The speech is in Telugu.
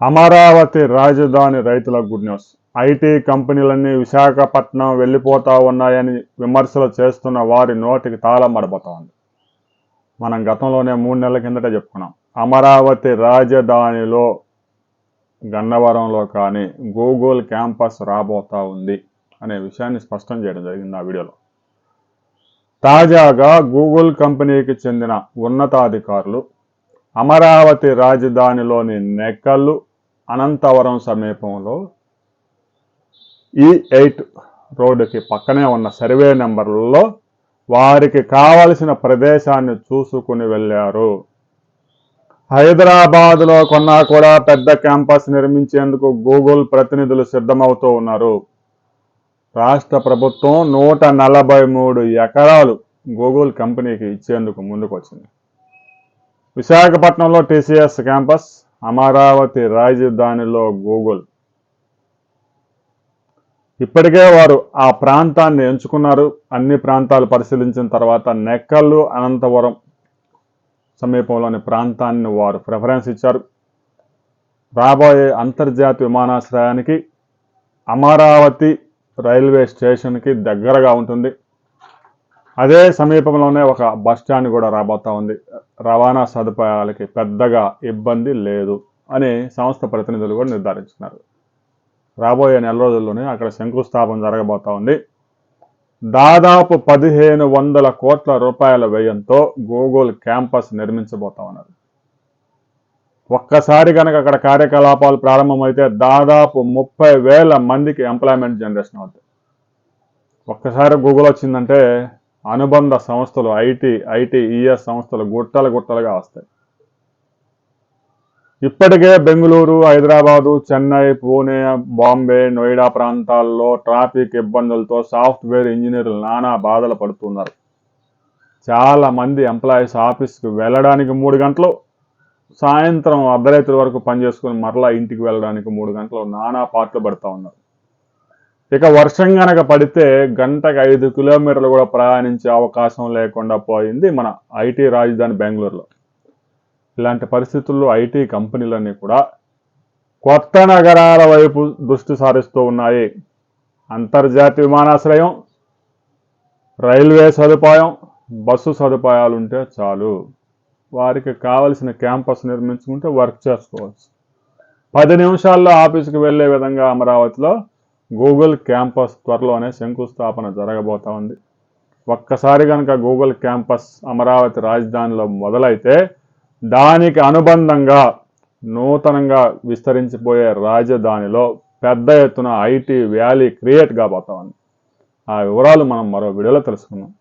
అమరావతి రాజధాని రైతుల గుడ్ న్యూస్. ఐటీ కంపెనీలన్నీ విశాఖపట్నం వెళ్ళిపోతా ఉన్నాయని విమర్శలు చేస్తున్న వారి నోటికి తాళం పడబోతా ఉంది. మనం గతంలోనే 3 నెలల కిందట చెప్పుకున్నాం. అమరావతి రాజధానిలో గన్నవరంలో కానీ గూగుల్ క్యాంపస్ రాబోతా ఉంది అనే విషయాన్ని స్పష్టం చేయడం జరిగింది ఆ వీడియోలో. తాజాగా గూగుల్ కంపెనీకి చెందిన ఉన్నతాధికారులు అమరావతి రాజధానిలోని నెక్కల్లు, అనంతవరం సమీపంలో E8 రోడ్డుకి పక్కనే ఉన్న సర్వే నెంబర్లలో వారికి కావలసిన ప్రదేశాన్ని చూసుకుని వెళ్ళారు. హైదరాబాద్లో కొన్నా కూడా పెద్ద క్యాంపస్ నిర్మించేందుకు గూగుల్ ప్రతినిధులు సిద్ధమవుతూ ఉన్నారు. రాష్ట్ర ప్రభుత్వం 143 ఎకరాలు గూగుల్ కంపెనీకి ఇచ్చేందుకు ముందుకొచ్చింది. విశాఖపట్నంలో TCS క్యాంపస్, అమరావతి రాజధానిలో గూగుల్. ఇప్పటికే వారు ఆ ప్రాంతాన్ని ఎంచుకున్నారు. అన్ని ప్రాంతాలు పరిశీలించిన తర్వాత నెక్కల్లు, అనంతవరం సమీపంలోని ప్రాంతాన్ని వారు ప్రిఫరెన్స్ ఇచ్చారు. రాబోయే అంతర్జాతీయ విమానాశ్రయానికి అమరావతి రైల్వే స్టేషన్కి దగ్గరగా ఉంటుంది. అదే సమీపంలోనే ఒక బస్టాండ్ కూడా రాబోతా ఉంది. రవాణా సదుపాయాలకి పెద్దగా ఇబ్బంది లేదు అని సంస్థ ప్రతినిధులు కూడా నిర్ధారించుకున్నారు. రాబోయే నెల రోజుల్లోనే అక్కడ శంకుస్థాపన జరగబోతా ఉంది. దాదాపు 1500 కోట్ల రూపాయల వ్యయంతో గూగుల్ క్యాంపస్ నిర్మించబోతా ఉన్నారు. ఒక్కసారి కనుక అక్కడ కార్యకలాపాలు ప్రారంభమైతే దాదాపు 30,000 మందికి ఎంప్లాయ్మెంట్ జనరేషన్ అవుతుంది. ఒక్కసారి గూగుల్ వచ్చిందంటే అనుబంధ సంస్థలు ITES సంస్థలు గుట్టలుగా వస్తాయి. ఇప్పటికే బెంగళూరు, హైదరాబాదు, చెన్నై, పూణే, బాంబే, నోయిడా ప్రాంతాల్లో ట్రాఫిక్ ఇబ్బందులతో సాఫ్ట్వేర్ ఇంజనీర్లు నానా బాధలు పడుతున్నారు. చాలా మంది ఎంప్లాయీస్ ఆఫీస్కి వెళ్ళడానికి 3 గంటలు, సాయంత్రం అర్ధరాత్రి వరకు పనిచేసుకుని మరలా ఇంటికి వెళ్ళడానికి 3 గంటలు నానా పాటలు పడుతూ ఉన్నారు. ఇక వర్షం గనక పడితే గంటకు 5 కిలోమీటర్లు కూడా ప్రయాణించే అవకాశం లేకుండా పోయింది మన ఐటీ రాజధాని బెంగళూరులో. ఇలాంటి పరిస్థితుల్లో ఐటీ కంపెనీలన్నీ కూడా కొత్త నగరాల వైపు దృష్టి సారిస్తూ ఉన్నాయి. అంతర్జాతీయ విమానాశ్రయం, రైల్వే సదుపాయం, బస్సు సదుపాయాలు ఉంటే చాలు. వారికి కావలసిన క్యాంపస్ నిర్మించుకుంటే వర్క్ చేసుకోవచ్చు. 10 నిమిషాల్లో ఆఫీస్కి వెళ్ళే విధంగా అమరావతిలో గూగుల్ క్యాంపస్ త్వరలోనే శంకుస్థాపన జరగబోతా ఉంది. ఒక్కసారి కనుక గూగుల్ క్యాంపస్ అమరావతి రాజధానిలో మొదలైతే దానికి అనుబంధంగా నూతనంగా విస్తరించిపోయే రాజధానిలో పెద్ద ఎత్తున ఐటీ వ్యాలీ క్రియేట్ కాబోతా ఉంది. ఆ వివరాలు మనం మరో వీడియోలో తెలుసుకుందాం.